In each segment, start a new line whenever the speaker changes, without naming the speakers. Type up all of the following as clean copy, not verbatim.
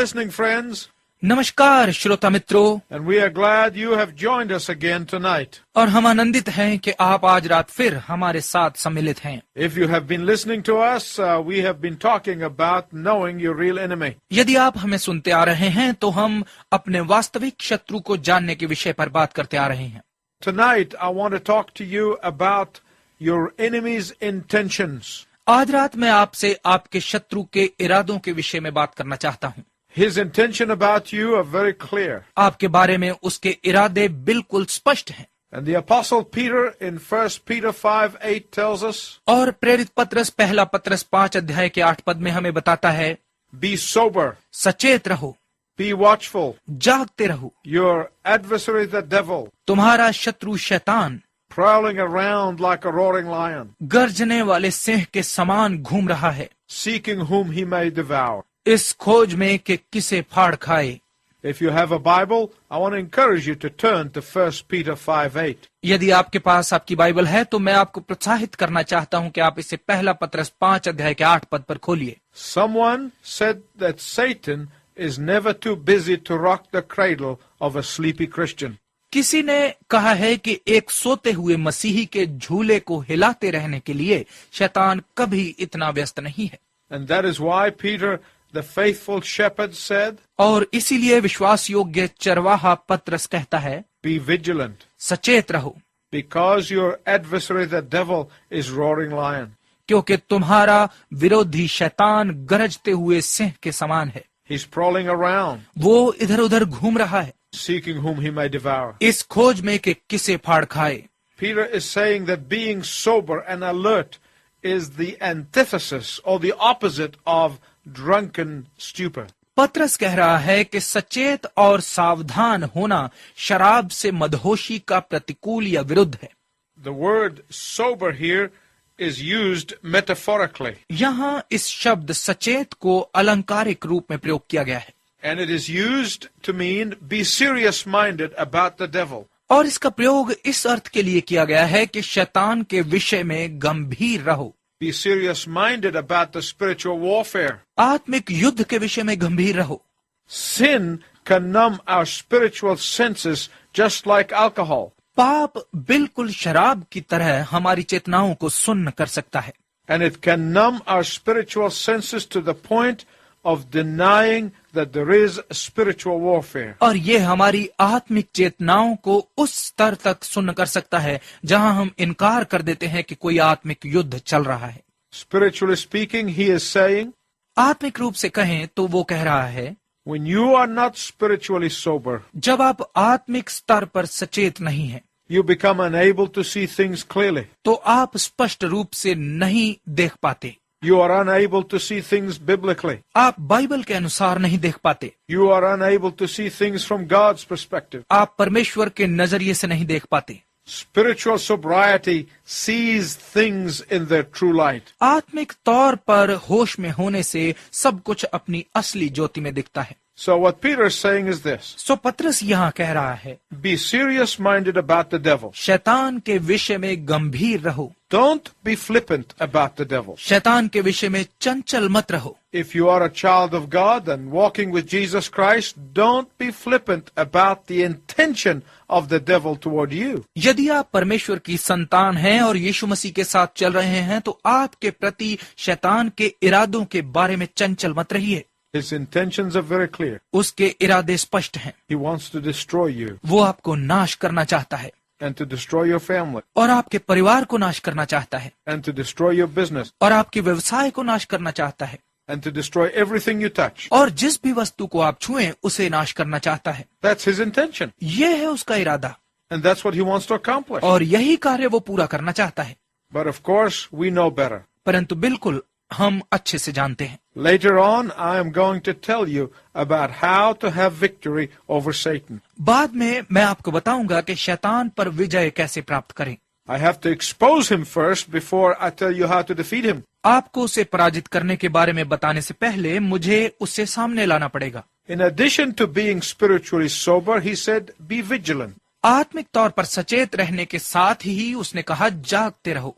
listening, friends.
नमस्कार श्रोता मित्रों,
And we are glad you have joined us again tonight.
और हम आनंदित हैं कि आप आज रात फिर हमारे साथ सम्मिलित हैं।
If you have been listening to us, we have been talking about knowing your real enemy.
यदि आप हमें सुनते आ रहे हैं तो हम अपने वास्तविक शत्रु को जानने के विषय पर बात करते आ रहे हैं।
Tonight, I want to talk to you about your enemy's intentions.
आज रात मैं आपसे आपके शत्रु के इरादों के विषय में बात करना चाहता हूँ।
His intention about you are very clear.
आपके बारे में उसके इरादे बिल्कुल स्पष्ट हैं।
And the Apostle Peter in 1 Peter 5:8 tells us,
और प्रेरित पत्रस पहला पत्रस 5 अध्याय के 8 पद में हमें बताता है,
be sober,
सचेत रहो,
be watchful. जागते रहो. Your adversary the devil,
तुम्हारा शत्रु शैतान,
prowling around like a roaring lion,
गर्जने वाले सिंह के समान घूम रहा है,
seeking whom he may devour.
इस खोज में कि किसे फाड़ खाए।
If you have a Bible, I want to encourage you to turn to 1 Peter 5:8.
यदि आपके पास आपकी बाइबल है तो मैं आपको प्रोत्साहित करना चाहता हूं कि आप इसे पहला पत्रस 5 अध्याय के 8 पद पर खोलिए।
Someone said that Satan is never too busy to rock the cradle of a sleepy Christian.
किसी ने कहा है कि एक सोते हुए मसीही के झूले को हिलाते रहने के लिए शैतान कभी इतना व्यस्त नहीं है।
And that is why Peter, the faithful shepherd, said,
और इसीलिए विश्वास योग्य चरवाहा पत्रस कहता है,
be vigilant,
सचेत रहो,
because your adversary the devil is roaring lion.
क्योंकि तुम्हारा विरोधी शैतान गरजते हुए सिंह के समान है।
He's prowling around,
वो इधर उधर घूम रहा है,
seeking whom he may devour.
इस खोज में कि किसे फाड़ खाए।
Peter is saying that being sober and alert is the antithesis or the opposite of drunken stupor.
पत्रस कह रहा है कि सचेत और सावधान होना शराब से मदहोशी का प्रतिकूल या विरुद्ध है।
The word sober here is used metaphorically.
यहाँ इस शब्द सचेत को अलंकारिक रूप में प्रयोग किया गया है।
And it is used to mean be serious-minded about the devil.
और इसका प्रयोग इस अर्थ के लिए किया गया है कि शैतान के विषय में गंभीर रहो।
Be serious-minded about the spiritual warfare.
आत्मिक युद्ध के विषय में गंभीर रहो।
Sin can numb our spiritual senses just like alcohol.
पाप बिल्कुल शराब की तरह हमारी चेतनाओं को सुन्न कर सकता है।
And it can numb our spiritual senses to the point of denying that there is spiritual warfare.
और ये हमारी आत्मिक चेतनाओं को उस स्तर तक सुन्न कर सकता है जहां हम इनकार कर देते हैं कि कोई आत्मिक युद्ध चल रहा है।
Spiritually speaking, he is saying,
आत्मिक रूप से कहें तो वो कह रहा है,
when you are not spiritually sober,
जब आप आत्मिक स्तर पर सचेत नहीं हैं,
you become unable to see things clearly.
तो आप स्पष्ट रूप से नहीं देख पाते।
You are unable to see things biblically.
आप बाइबल के अनुसार नहीं देख पाते।
You are unable to see things from God's perspective.
आप परमेश्वर के नजरिए से नहीं देख पाते।
Spiritual sobriety sees things in their true light.
आत्मिक तौर पर होश में होने से सब कुछ अपनी असली ज्योति में दिखता है।
So what Peter is saying is this.
सो पत्रस यहाँ कह रहा है,
Be serious-minded about the devil.
शैतान के विषय में गंभीर रहो।
Don't be flippant about the devil.
शैतान के विषय में चंचल मत रहो।
If you are a child of God and walking with Jesus Christ, don't be flippant about the intention of the devil toward you.
यदि आप परमेश्वर की संतान हैं और यीशु मसीह के साथ चल रहे हैं तो आपके प्रति शैतान के इरादों के बारे में चंचल मत रहिए।
His intentions are very clear.
उसके इरादे स्पष्ट हैं।
He wants to destroy you
वो आपको नाश करना चाहता है
and to destroy your family
और आपके परिवार को नाश करना चाहता है
and to destroy your business
और आपके व्यवसाय को नाश करना चाहता है
and to destroy everything you touch.
और जिस भी वस्तु को आप छुएं उसे नाश करना चाहता है।
That's his intention.
ये है उसका इरादा
And that's what he wants to accomplish.
और यही कार्य वो पूरा करना चाहता है।
But of course, we know better.
परंतु बिल्कुल हम अच्छे से जानते हैं।
Later on, I am going to tell you about how to have victory over Satan.
बाद में मैं आपको बताऊंगा कि शैतान पर विजय कैसे प्राप्त करें।
I have to expose him first before I tell you how to defeat him.
आपको उसे पराजित करने के बारे में बताने से पहले मुझे उसे सामने लाना पड़ेगा।
In addition to being spiritually sober, he said, be vigilant.
आत्मिक तौर पर सचेत रहने के साथ ही उसने कहा, जागते रहो।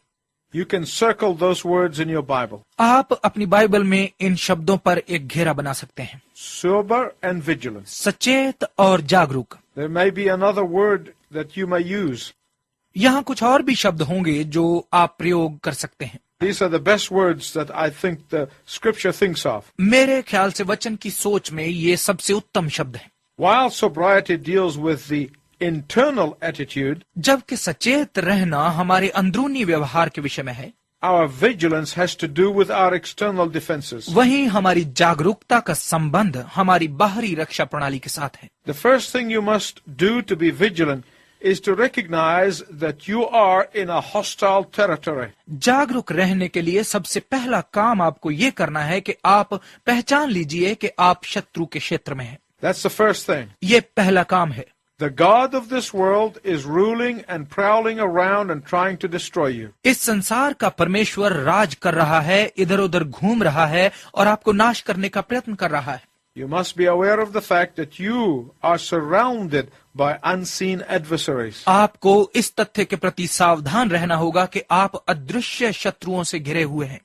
You can circle those words in your Bible.
आप अपनी बाइबल में इन शब्दों पर एक घेरा बना सकते हैं,
Sober and vigilant.
सचेत और जागरूक।
There may be another word that you may use.
यहाँ कुछ और भी शब्द होंगे जो आप प्रयोग कर सकते हैं।
These are the best words that I think the scripture thinks of.
मेरे ख्याल से वचन की सोच में ये सबसे उत्तम शब्द है।
While sobriety deals with the internal attitude,
जबकि सचेत रहना हमारे अंदरूनी व्यवहार के विषय में है,
our vigilance has to do with our external defenses.
वहीं हमारी जागरूकता का संबंध हमारी बाहरी रक्षा प्रणाली के साथ है।
The first thing you must do to be vigilant is to recognize that you are in a hostile territory.
जागरूक रहने के लिए सबसे पहला काम आपको ये करना है कि आप पहचान लीजिए कि आप शत्रु के क्षेत्र में हैं।
That's the first thing.
ये पहला काम है।
The God of this world is ruling and prowling around and trying to destroy you.
इस संसार का परमेश्वर राज कर रहा है, इधर उधर घूम रहा है और आपको नाश करने का प्रयत्न कर रहा है।
You must be aware of the fact that you are surrounded by unseen adversaries.
आपको इस तथ्य के प्रति सावधान रहना होगा कि आप अदृश्य शत्रुओं से घिरे हुए हैं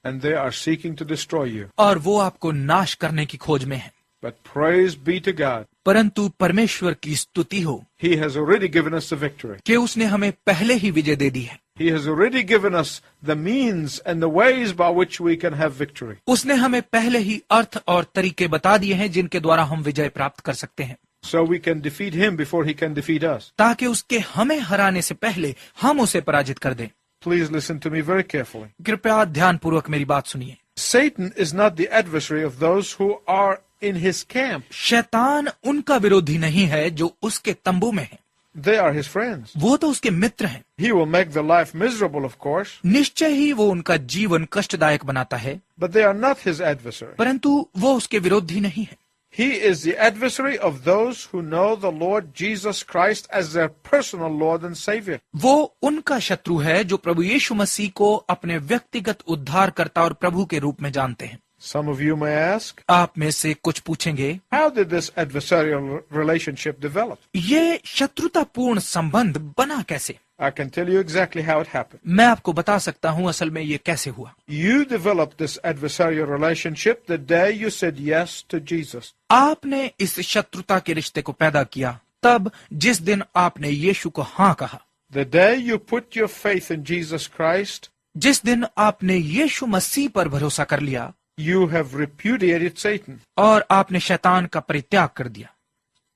And they are seeking to destroy you.
और वो आपको नाश करने की खोज में है।
But praise be to God.
परंतु परमेश्वर की स्तुति हो
He has already given us the victory.
कि उसने हमें पहले ही विजय दे दी है।
He has already given us the means and the ways by which we can have victory.
उसने हमें पहले ही अर्थ और तरीके बता दिए हैं जिनके द्वारा हम विजय प्राप्त कर सकते हैं,
So we can defeat him before he can defeat us.
ताकि उसके हमें हराने से पहले हम उसे पराजित कर दें।
Please listen to me very carefully.
कृपया ध्यानपूर्वक मेरी बात सुनिए।
Satan is not the adversary of those who are in his camp.
शैतान उनका विरोधी नहीं है जो उसके तंबू में है,
They are his friends.
वो तो उसके मित्र हैं।
He will make their life miserable, of course,
निश्चय ही वो उनका जीवन कष्टदायक बनाता है,
but they are not his adversary.
परंतु वो उसके विरोधी नहीं है।
He is the adversary of those who know the Lord Jesus Christ as their personal Lord and Savior.
वो उनका शत्रु है जो प्रभु यीशु मसीह को अपने व्यक्तिगत उद्धारकर्ता और प्रभु के रूप में जानते हैं।
Some of you may ask,
आप में से कुछ पूछेंगे,
how did this adversarial relationship develop?
ये शत्रुतापूर्ण संबंध बना कैसे?
I can tell you exactly how it happened.
मैं आपको बता सकता हूँ असल में ये कैसे हुआ।
You developed this adversarial relationship the day you said yes to Jesus.
आपने इस शत्रुता के रिश्ते को पैदा किया तब जिस दिन आपने यीशु को हाँ कहा,
The day you put your faith in Jesus Christ,
जिस दिन आपने यीशु मसीह पर भरोसा कर लिया
you have repudiated Satan.
और आपने शैतान का परित्याग कर दिया।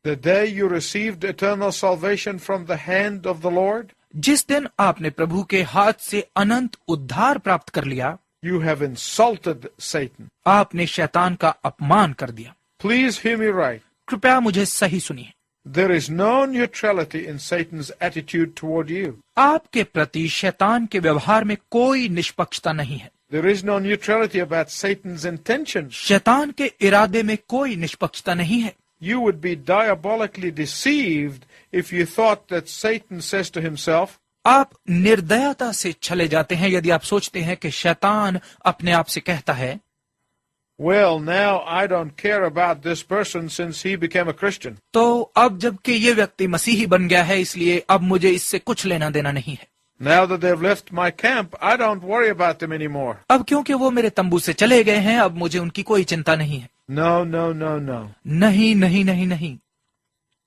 The day you received eternal salvation from the hand of the Lord,
जिस दिन आपने प्रभु के हाथ से अनंत उद्धार प्राप्त कर लिया,
you have insulted Satan.
आपने शैतान का अपमान कर दिया।
Please hear me right.
कृपया मुझे सही सुनिए।
There is no neutrality in Satan's attitude toward you.
आपके प्रति शैतान के व्यवहार में कोई निष्पक्षता नहीं है।
There is no neutrality about Satan's intentions.
शैतान के इरादे में कोई निष्पक्षता नहीं है।
You would be diabolically deceived if you thought that Satan says to himself,
आप निर्दयता से चले जाते हैं यदि आप सोचते हैं कि शैतान अपने आप से कहता है,
well, now I don't care about this person since he became a Christian.
तो अब जबकि ये व्यक्ति मसीही बन गया है इसलिए अब मुझे इससे कुछ लेना देना नहीं है।
Now that they've left my camp, I don't worry about them anymore.
अब क्योंकि वो मेरे तंबू से चले गए हैं अब मुझे उनकी कोई चिंता नहीं है।
No, no, no, no.
नहीं नहीं नहीं नहीं।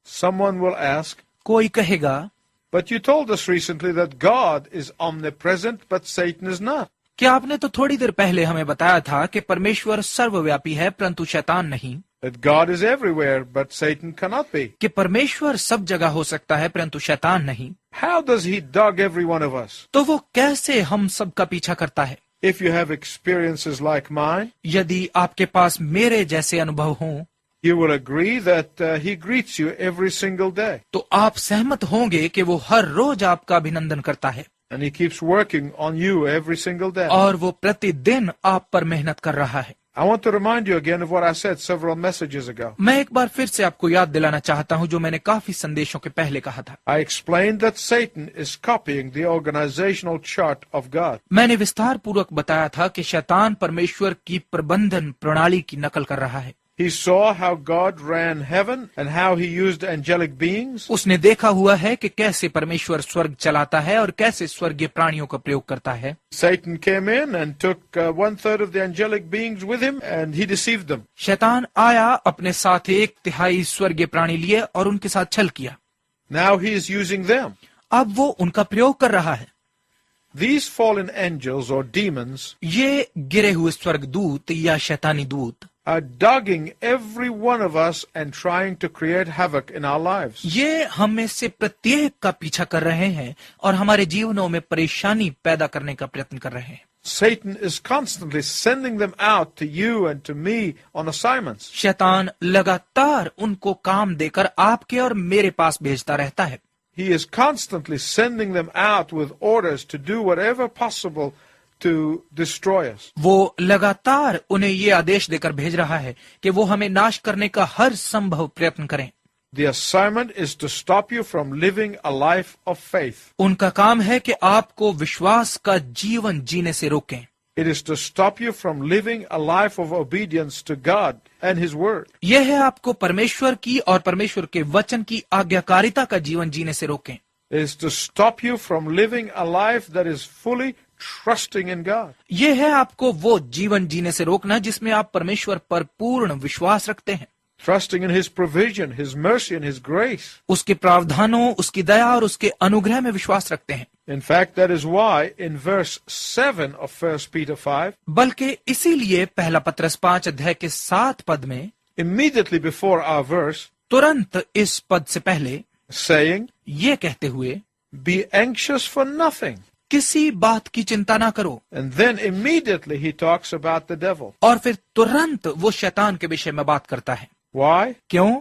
Someone will ask,
कोई कहेगा,
but you told us recently that God is omnipresent, but Satan is not.
कि आपने तो थोड़ी देर पहले हमें बताया था कि परमेश्वर सर्वव्यापी है परंतु शैतान नहीं,
That God is everywhere, but Satan cannot be.
कि परमेश्वर सब जगह हो सकता है परंतु शैतान नहीं।
How does he dog every one of us?
तो वो कैसे हम सब का पीछा करता है?
If you have experiences like mine,
यदि आपके पास मेरे जैसे अनुभव हों,
you will agree that he greets you every single day.
तो आप सहमत होंगे कि वो हर रोज आपका अभिनंदन करता है
And he keeps working on you every single day.
और वो प्रतिदिन आप पर मेहनत कर रहा है।
I want to remind you again of what I said several messages ago.
मैं एक बार फिर से आपको याद दिलाना चाहता हूं जो मैंने काफी संदेशों के पहले कहा था।
I explained that Satan is copying the organizational chart of God.
मैंने विस्तार पूर्वक बताया था कि शैतान परमेश्वर की प्रबंधन प्रणाली की नकल कर रहा है।
He saw how God ran heaven and how he used angelic beings.
उसने देखा हुआ है कि कैसे परमेश्वर स्वर्ग चलाता है और कैसे स्वर्गीय प्राणियों का प्रयोग करता है।
Satan came in and took 1/3 of the angelic beings with him and he deceived them.
शैतान आया, अपने साथ 1/3 स्वर्गीय प्राणी लिए और उनके साथ छल किया।
Now he is using them.
अब वो उनका प्रयोग कर रहा है।
These fallen angels or demons
ये गिरे हुए स्वर्गदूत या शैतानी दूत
are dogging every one of us and trying to create havoc in our lives.
ये हम में से प्रत्येक का पीछा कर रहे हैं और हमारे जीवनों में परेशानी पैदा करने का प्रयत्न कर रहे हैं।
Satan is constantly sending them out to you and to me on assignments.
शैतान लगातार उनको काम देकर आपके और मेरे पास भेजता रहता है।
He is constantly sending them out with orders to do whatever possible to destroy us.
वो लगातार उन्हें ये आदेश देकर भेज रहा है कि वो हमें नाश करने का हर संभव प्रयत्न करें।
The assignment is to stop you from living a life of faith.
उनका काम है कि आपको विश्वास का जीवन जीने से रोकें।
It is to stop you from living a life of obedience to God and His Word.
यह है आपको परमेश्वर की और परमेश्वर के वचन की आज्ञाकारिता का जीवन जीने से रोकें।
It is to stop you from living a life that is fully trusting in God.
यह है आपको वो जीवन जीने से रोकना जिसमें आप परमेश्वर पर पूर्ण विश्वास रखते हैं।
Trusting in His provision, His mercy, and His grace.
उसके प्रावधानों, उसकी दया और उसके अनुग्रह में विश्वास रखते हैं।
In fact, that is why in verse 7 of 1 Peter 5,
बल्कि इसीलिए पहला पत्रस 5 अध्याय के 7 पद में
immediately before our verse,
तुरंत इस पद से पहले
saying,
ये कहते हुए,
be anxious for nothing.
किसी बात की चिंता ना करो।
And then immediately he talks about the devil.
और फिर तुरंत वो शैतान के विषय में बात करता है।
Why?
क्यों?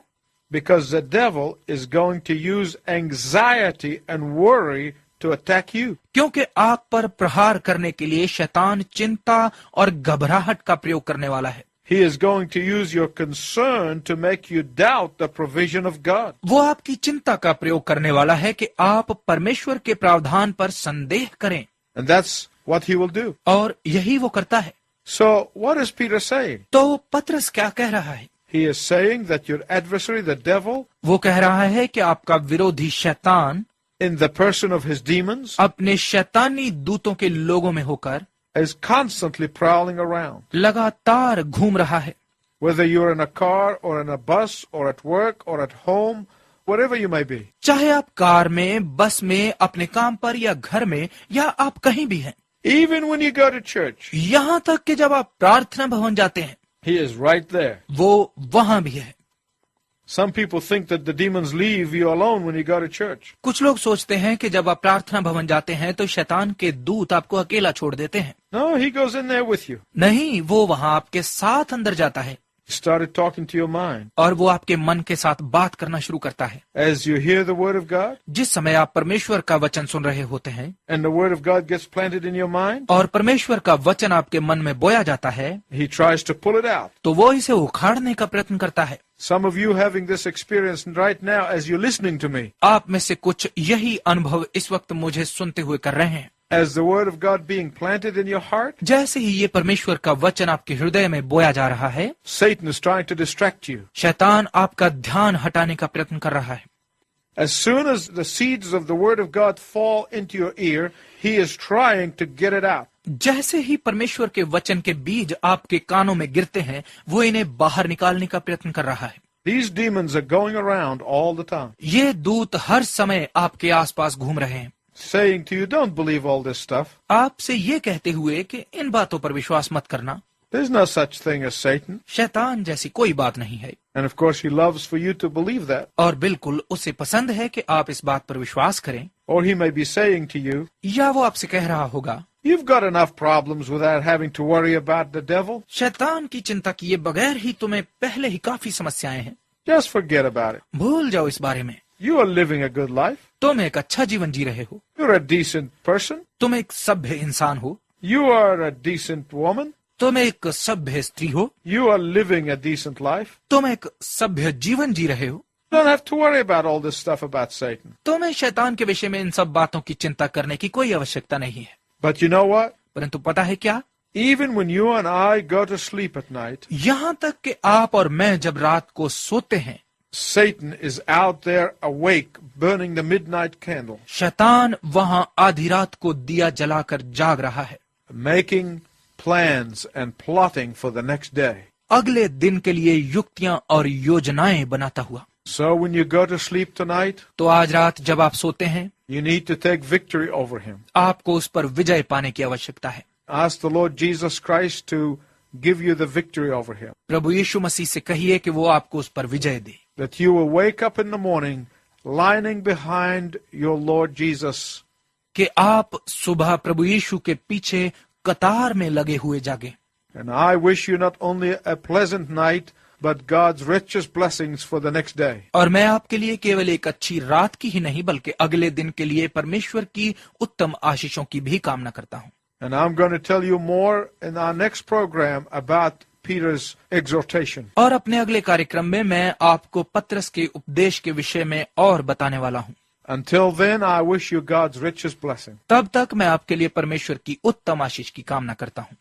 Because the devil is going to use anxiety and worry to attack you.
क्योंकि आप पर प्रहार करने के लिए शैतान चिंता और घबराहट का प्रयोग करने वाला है।
He is going to use your concern to make you doubt the provision of God.
वो आपकी चिंता का प्रयोग करने वाला है कि आप परमेश्वर के प्रावधान पर संदेह करें।
And that's what he will do.
और यही वो करता है।
So what is Peter saying?
तो पत्रस क्या कह रहा है?
He is saying that your adversary, the devil,
वो कह रहा है कि आपका विरोधी शैतान
in the person of his demons,
अपने शैतानी दूतों के लोगों में होकर
is constantly prowling around.
लगातार घूम रहा है।
Whether you're in a car or in a bus or at work or at home, wherever you may be.
चाहे आप कार में, बस में, अपने काम पर या घर में या आप कहीं भी हैं।
Even when you go to church,
यहाँ तक कि जब आप प्रार्थना भवन जाते हैं,
he is right there.
वो वहां भी है।
Some people think that the demons leave you alone when you go to church.
कुछ लोग सोचते हैं कि जब आप प्रार्थना भवन जाते हैं तो शैतान के दूत आपको अकेला छोड़ देते हैं।
No, he goes in there with you.
नहीं, वो वहां आपके साथ अंदर जाता है
He started talking to your mind.
और वो आपके मन के साथ बात करना शुरू करता है।
As you hear the word of God,
जिस समय आप परमेश्वर का वचन सुन रहे होते हैं
and the word of God gets planted in your mind,
और परमेश्वर का वचन आपके मन में बोया जाता है,
he tries to pull it out.
तो वो इसे उखाड़ने का प्रयत्न करता है।
Some of you having this experience right now as you're listening to me.
आप में से कुछ यही अनुभव इस वक्त मुझे सुनते हुए कर रहे हैं।
As the word of God being planted in your heart,
जैसे ही ये परमेश्वर का वचन आपके हृदय में बोया जा रहा है,
Satan is trying to distract you.
शैतान आपका ध्यान हटाने का प्रयत्न कर रहा है।
As soon as the seeds of the word of God fall into your ear, he is trying to get it out.
जैसे ही परमेश्वर के वचन के बीज आपके कानों में गिरते हैं, वो इन्हें बाहर निकालने का प्रयत्न कर रहा है।
These demons are going around all the time,
ये दूत हर समय आपके आसपास घूम रहे हैं,
saying to you, don't believe all this stuff.
आपसे ये कहते हुए कि इन बातों पर विश्वास मत करना।
There's no such thing as Satan.
शैतान जैसी कोई बात नहीं है।
And of course, he loves for you to believe that.
और बिल्कुल उसे पसंद है कि आप इस बात पर विश्वास करें।
Or he may be saying to you,
या वो आपसे कह रहा होगा,
you've got enough problems without having to worry about the devil.
शैतान की चिंता किए बगैर ही तुम्हें पहले ही काफी समस्याएं हैं,
Just forget about it.
भूल जाओ इस बारे में।
You are living a good life.
तुम एक अच्छा जीवन जी रहे हो,
You're a decent person.
तुम एक सभ्य इंसान हो,
You are a decent woman.
तुम एक सभ्य स्त्री हो,
You are living a decent life.
तुम एक सभ्य जीवन जी रहे हो।
You don't have to worry about all this stuff about Satan.
तुम्हें शैतान के विषय में इन सब बातों की चिंता करने की कोई आवश्यकता नहीं है।
But you know what?
परंतु पता है क्या?
Even when you and I go to sleep at night,
यहाँ तक कि आप और मैं जब रात को सोते हैं,
Satan is out there awake, burning the midnight candle,
शैतान वहां आधी रात को दिया जलाकर जाग रहा है,
making plans and plotting for the next day.
अगले दिन के लिए युक्तियां और योजनाएं बनाता हुआ।
So when you go to sleep tonight,
तो आज रात जब आप सोते हैं,
you need to take victory over him.
आपको उस पर विजय पाने की आवश्यकता है।
Ask the Lord Jesus Christ to give you the victory over him.
प्रभु यीशु मसीह से कहिए कि वो आपको उस पर विजय दे,
That you will wake up in the morning lining behind your Lord Jesus,
कि आप सुबह प्रभु यीशु के पीछे कतार में लगे हुए जागे।
and I wish you not only a pleasant night, but God's richest blessings for the next day.
और मैं आपके लिए केवल एक अच्छी रात की ही नहीं बल्कि अगले दिन के लिए परमेश्वर की उत्तम आशीषों की भी कामना करता हूँ।
And I'm going to tell you more in our next program about Peter's exhortation.
और अपने अगले कार्यक्रम में मैं आपको पत्रस के उपदेश के विषय में और बताने वाला हूँ।
Until then, I wish you God's richest blessing.
तब तक मैं आपके लिए परमेश्वर की उत्तम आशीष की कामना करता हूँ।